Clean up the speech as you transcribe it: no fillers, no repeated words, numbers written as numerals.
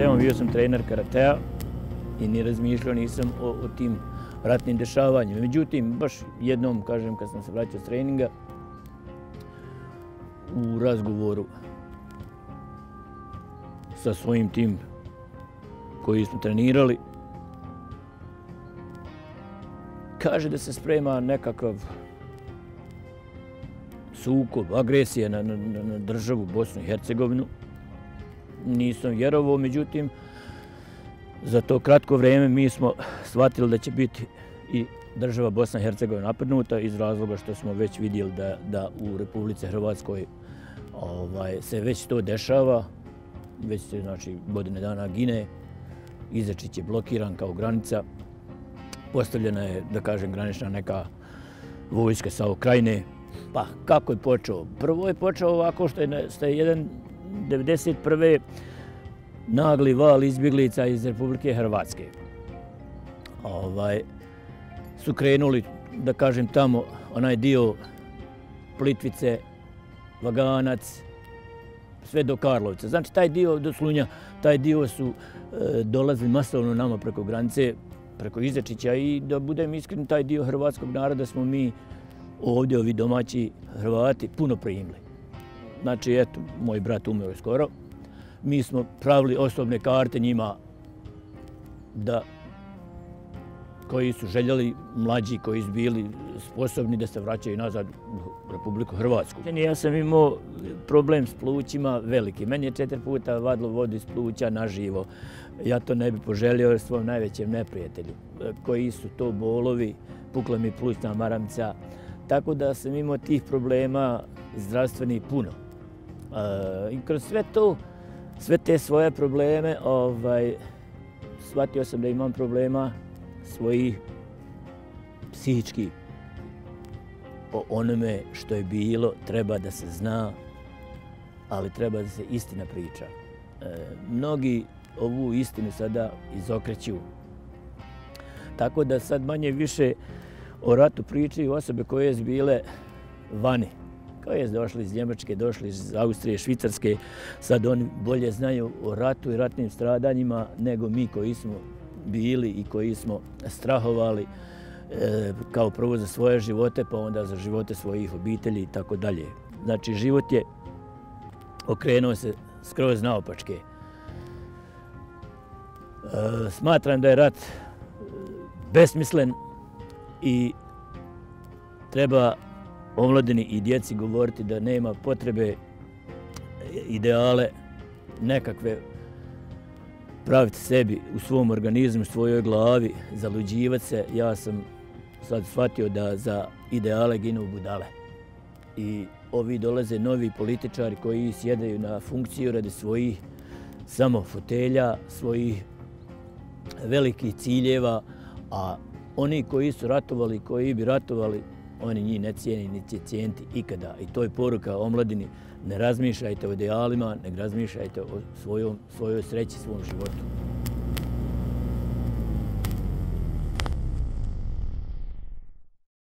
karateom, bio sam trener karatea i ni razmišljao nisam o tim ratnim dešavanjima. Međutim, baš jednom, kažem, kad sam se vraćao s treninga, u razgovoru sa svojim tim koji smo trenirali, kaže da se sprema nekakav sukob, agresija na državu Bosnu i Hercegovinu. Nisam vjerovao, međutim, za to kratko vrijeme mi smo shvatili da će biti i država Bosna i Hercegovina napadnuta iz razloga što smo već vidjeli da u Republici Hrvatskoj se već to dešava, već se znači godine dana gine, Izačić je blokiran kao granica, postavljena je, da kažem, granična neka vojska sa Ukrajine. Pa kako je počeo? Prvo je počeo ovako što je jedan 1991. nagli val izbjeglica iz Republike Hrvatske. Su krenuli, da kažem, tamo onaj dio Plitvice, Vaganac, sve do Karlovca. Znači, taj dio do Slunja, taj dio su dolazili masovno nama preko granice, preko Izačića i da budem iskren, taj dio hrvatskog naroda smo mi ovdje, ovi domaći Hrvati, puno primili. Znači, eto, moj brat umeo je skoro. Mi smo pravili osobne karte njima koji su željeli, mlađi koji su bili sposobni da se vraćaju nazad u Republiku Hrvatsku. Ja sam imao problem s plućima veliki. Meni je 4 puta vadilo vodu iz pluća naživo. Ja to ne bi poželio svom najvećem neprijatelju. Koji su to bolovi, pukla mi plućna maramica. Tako da sam imao tih problema zdravstvenih puno. I kroz sve te svoje probleme, shvatio sam da imam problema svojih psihičkih. O onome što je bilo treba da se zna, ali treba da se istina priča. Mnogi ovu istinu sada izokreću. Tako da sad manje više o ratu pričaju osobe koje su bile vani, koje su došli iz Njemačke, došli iz Austrije, Švicarske. Sad oni bolje znaju o ratu i ratnim stradanjima nego mi koji smo bili i koji smo strahovali kao prvo za svoje živote, pa onda za živote svojih obitelji i tako dalje. Znači, život je okrenuo se skroz naopačke. Smatram da je rat besmislen i treba omladini i djeci govoriti da nema potrebe ideale nekakve praviti sebi u svom organizmu, u svojoj glavi, zaluđivati se. Ja sam sad shvatio da za ideale ginu budale. I ovi dolaze novi političari koji sjedaju na funkciju radi svojih samo fotelja, svojih velikih ciljeva, a oni koji su ratovali, koji bi ratovali, oni njih ne cijeni, ni će cijeniti ikada. I to je poruka omladini. Ne razmišljajte o idealima, ne razmišljajte o svojoj sreći, svom životu.